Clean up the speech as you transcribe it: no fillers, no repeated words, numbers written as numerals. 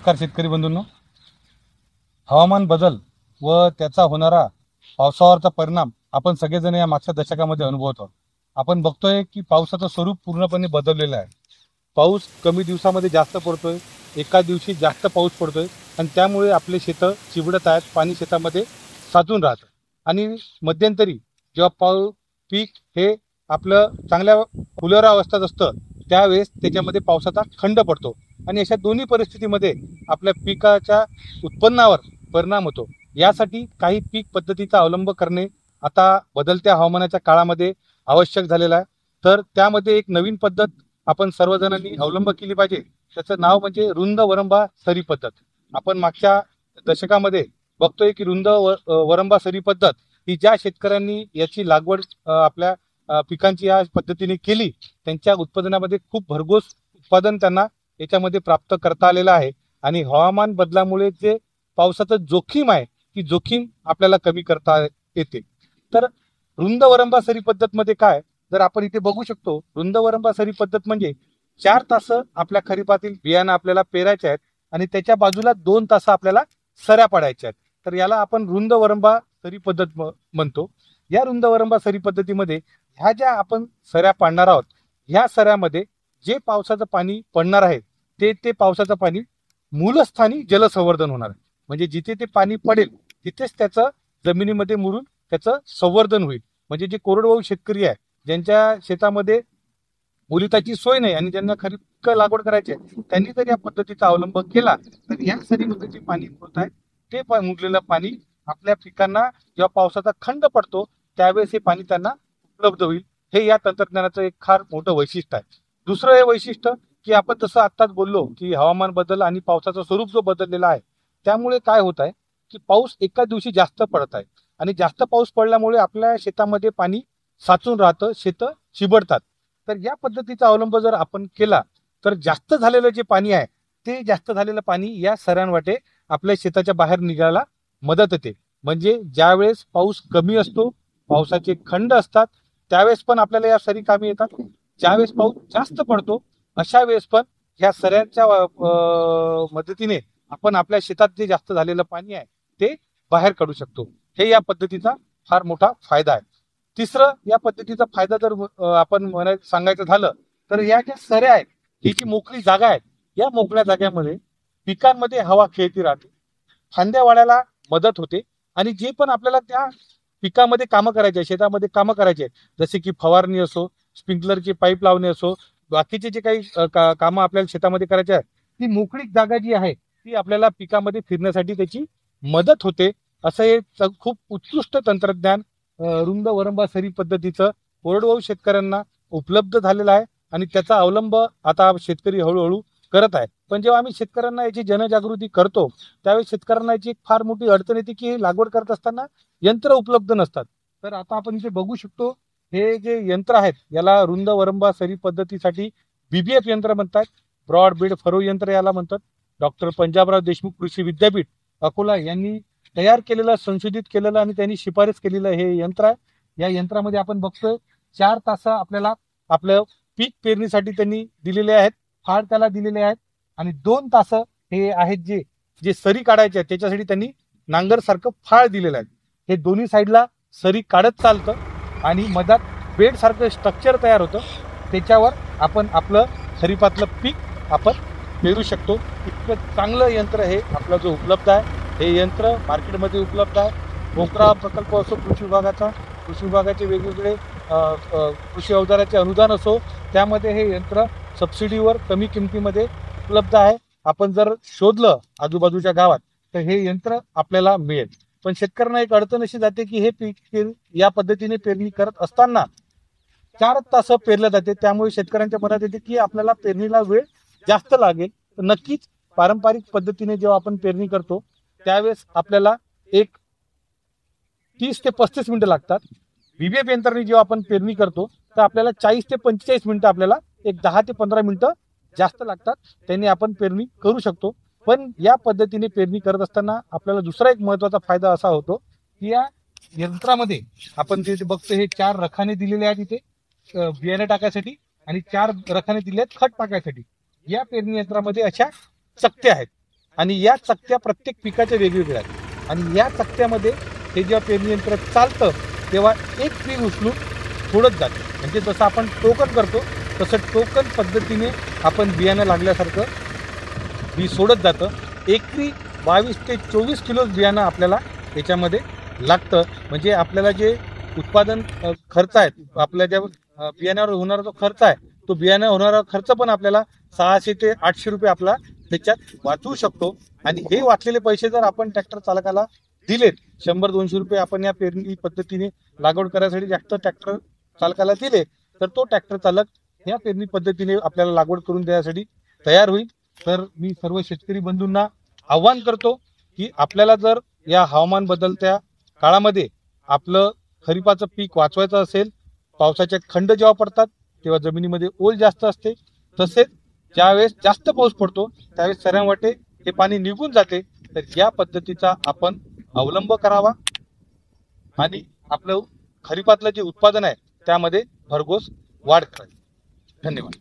नमस्कार शेतकरी बंधूंनो. हवामान बदल व त्याचा होणारा पावसावरचा परिणाम आपण सगळेजण या मागच्या दशकामध्ये अनुभवत आहोत. आपण बघतोय की पावसाचं स्वरूप पूर्णपणे बदललेलं आहे. पाऊस कमी दिवसामध्ये जास्त पडतोय, एका दिवशी जास्त पाऊस पडतोय आणि त्यामुळे आपले शेतं चिवडत आहेत, पाणी शेतामध्ये साचून राहतं. आणि मध्यंतरी जेव्हा पीक हे आपलं चांगल्या फुलोरा अवस्थेत असतं त्यावेळेस त्याच्यामध्ये पावसाचा खंड पडतो आणि अशा दोन्ही परिस्थितीमध्ये आपल्या पिकाच्या उत्पन्नावर परिणाम होतो. यासाठी काही पीक पद्धतीचा अवलंब करणे आता बदलत्या हवामानाच्या काळामध्ये आवश्यक झालेला आहे. तर त्यामध्ये एक नवीन पद्धत आपण सर्वजणांनी अवलंब केली पाहिजे. त्याचं नाव म्हणजे रुंद वरंबा सरी पद्धत. आपण मागच्या दशकामध्ये बघतोय की रुंद वरंबा सरी पद्धत ही ज्या शेतकऱ्यांनी याची लागवड आपल्या पिकांची या पद्धतीने केली त्यांच्या उत्पादनामध्ये खूप भरघोस उत्पादन त्यांना याच्यामध्ये प्राप्त करता आलेलं आहे. आणि हवामान बदलामुळे जे पावसाचं जोखीम आहे ती जोखीम आपल्याला कमी करता येते. तर रुंद वरंबा सरी पद्धत मध्ये काय, जर आपण इथे बघू शकतो, रुंद वरंबा सरी पद्धत म्हणजे 4 तास आपल्या खरीपातील बियाणं आपल्याला पेरायचे आहेत आणि त्याच्या बाजूला 2 तास आपल्याला सऱ्या पाडायच्या आहेत. तर याला आपण रुंद वरंबा सरी पद्धत म्हणतो. या रुंद वरंबा सरी पद्धतीमध्ये ह्या ज्या आपण सऱ्या पाडणार आहोत ह्या सऱ्यामध्ये जे पावसाचं पाणी पडणार आहे ते पावसाचं पाणी मूलस्थानी जलसंवर्धन होणार आहे. म्हणजे जिथे ते पाणी पडेल तिथेच त्याचं जमिनीमध्ये मुरून त्याचं संवर्धन होईल. म्हणजे जे कोरडवाहू शेतकरी आहे ज्यांच्या शेतामध्ये ओलिताची सोय नाही आणि ज्यांना खरीप लागवड करायची आहे त्यांनी जर या पद्धतीचा अवलंब केला तर या सरीमध्ये जे पाणी मुरत आहे ते मुरलेलं पाणी आपल्या पिकांना जेव्हा पावसाचा खंड पडतो त्यावेळेस हे पाणी त्यांना उपलब्ध होईल. हे या तंत्रज्ञानाचं एक फार मोठं वैशिष्ट्य आहे. दुसरं हे वैशिष्ट्य की आपण जसं आत्ताच बोललो की हवामान बदल आणि पावसाचं स्वरूप जो बदललेला आहे त्यामुळे काय होत आहे की पाऊस एका दिवशी जास्त पडत आहे आणि जास्त पाऊस पडल्यामुळे आपल्या शेतामध्ये पाणी साचून राहतं, शेतं चिबडतात. तर या पद्धतीचा अवलंब जर आपण केला तर जास्त झालेलं जे पाणी आहे ते जास्त झालेलं पाणी या सऱ्यांवाटे आपल्या शेताच्या बाहेर निघायला मदत होते. म्हणजे ज्यावेळेस पाऊस कमी असतो, पावसाचे खंड असतात त्यावेळेस पण आपल्याला या सरी कामी येतात. ज्यावेळेस पाऊस जास्त पडतो अशा वेळेस पण ह्या सऱ्यांच्या मदतीने आपण आपल्या शेतात जे जास्त झालेलं पाणी आहे ते बाहेर काढू शकतो. हे या पद्धतीचा फार मोठा फायदा आहे. तिसरं या पद्धतीचा फायदा जर आपण सांगायचं झालं तर या ज्या सऱ्या आहेत ही जी मोकळी जागा आहे या मोकळ्या जाग्यामध्ये पिकांमध्ये हवा खेळती राहते, फांद्या वाढायला मदत होते आणि जे पण आपल्याला त्या पिकामध्ये कामं करायचे, शेतामध्ये कामं करायचे जसे की फवारणी असो, स्प्रिंकलरची पाईप लावणे असो, बाकीचे जे काही कामं आपल्याला शेतामध्ये करायचे आहे ती मोकळी जागा जी आहे ती आपल्याला पिकामध्ये फिरण्यासाठी त्याची मदत होते. असं हे खूप उत्कृष्ट तंत्रज्ञान रुंद वरंबा सरी पद्धतीचं कोरडवाहू शेतकऱ्यांना उपलब्ध झालेलं आहे आणि त्याचा अवलंब आता शेतकरी हळूहळू करत आहे. पण जेव्हा आम्ही शेतकऱ्यांना याची जनजागृती करतो त्यावेळी शेतकऱ्यांना याची एक फार मोठी अडचण येते की लागवड करत असताना यंत्र उपलब्ध नसतात. तर आता आपण इथे बघू शकतो हे जे यंत्र आहेत याला रुंद वरंबा सरी पद्धतीसाठी BBF यंत्र म्हणतात, ब्रॉड बीड फरो यंत्र याला म्हणतात. डॉक्टर पंजाबराव देशमुख कृषी विद्यापीठ अकोला यांनी तयार केलेलं, संशोधित केलेलं आणि त्यांनी शिफारस केलेलं हे यंत्र आहे. या यंत्रामध्ये आपण बघतोय 4 तास आपल्याला आपलं पीक पेरणीसाठी त्यांनी दिलेले आहेत, फाळ त्याला दिलेले आहेत आणि 2 तास हे आहेत जे जे सरी काढायचे आहेत त्याच्यासाठी त्यांनी नांगर सारखं फाळ दिलेलं आहे. हे दोन्ही साईडला सरी काढत चालतं आणि मधात बेड सारखं स्ट्रक्चर तयार होतं, त्याच्यावर आपण आपलं खरीपातलं पीक आपण पेरू शकतो. इतकं चांगलं यंत्र हे आपलं जो उपलब्ध आहे. हे यंत्र मार्केटमध्ये उपलब्ध आहे. मोकरा प्रकल्प असो कृषी विभागाचे वेगवेगळे कृषी अवजाराचे अनुदान असो त्यामध्ये हे यंत्र सबसिडीवर कमी किमतीमध्ये उपलब्ध आहे. आपण जर शोधलं आजूबाजूच्या गावात तर हे यंत्र आपल्याला मिळेल. पण शेतकऱ्यांना एक अडचण अशी जाते की हे पीक या पद्धतीने पेरणी करत असताना 4 तास पेरलं जाते, त्यामुळे शेतकऱ्यांच्या मनात येते की आपल्याला पेरणीला वेळ जास्त लागेल. तर नक्कीच पारंपरिक पद्धतीने जेव्हा आपण पेरणी करतो त्यावेळेस आपल्याला एक 30 ते 35 मिनिटं लागतात. BBF यंत्राने जेव्हा आपण पेरणी करतो तर आपल्याला 40 ते 45 मिनिटं, आपल्याला एक 10 ते 15 मिनिटं जास्त लागतात. त्यांनी आपण पेरणी करू शकतो. पण या पद्धतीने पेरणी करत असताना आपल्याला दुसरा एक महत्वाचा फायदा असा होतो की या यंत्रामध्ये आपण जे बघतो हे 4 रखाने दिलेले आहेत इथे बियाणे टाकायसाठी आणि 4 रखाने दिले आहेत खत टाकायसाठी. या पेरणी यंत्रामध्ये अशा चकत्या आहेत आणि या चकत्या प्रत्येक पिकाच्या वेगवेगळ्या आहेत आणि या चकत्यामध्ये हे जेव्हा पेरणी यंत्र चालतं तेव्हा एक पीक उचलून सोडत जाते. म्हणजे जसं आपण टोकन करतो तसं टोकन पद्धतीने आपण बियाणं लागल्यासारखं बी सोडत जातं. एकरी 22 ते 24 किलो बियाणं आपल्याला याच्यामध्ये लागतं. म्हणजे आपल्याला जे उत्पादन खर्च आहेत आपल्या ज्या बियाण्यावर होणारा जो खर्च आहे तो बियाणं होणारा खर्च पण आपल्याला 600 ते 800 रुपये आपला त्याच्यात वाचवू शकतो. आणि हे वाचलेले पैसे जर आपण ट्रॅक्टर चालकाला दिलेत 100-200 रुपये आपण या पेरणी पद्धतीने लागवड करायसाठी जास्त ट्रॅक्टर चालकाला दिले तर तो ट्रॅक्टर चालक या पेरणी पद्धतीने आपल्याला लागवड करून देण्यासाठी तयार होईल. तर मी सर्व शेतकरी बंधूंना आव्हान करतो की आपल्याला जर या हवामान बदलत्या काळामध्ये आपलं खरीपाचं पीक वाचवायचं असेल, पावसाचे खंड जेव्हा पडतात तेव्हा जमिनीमध्ये ओल जास्त असते, तसेच ज्यावेळेस जास्त पाऊस पडतो त्यावेळेस सर्वांवाटे हे पाणी निघून जाते. तर या पद्धतीचा आपण अवलंब करावा आणि आपलं खरीपातलं जे उत्पादन आहे त्यामध्ये भरघोस वाढ करावी. धन्यवाद.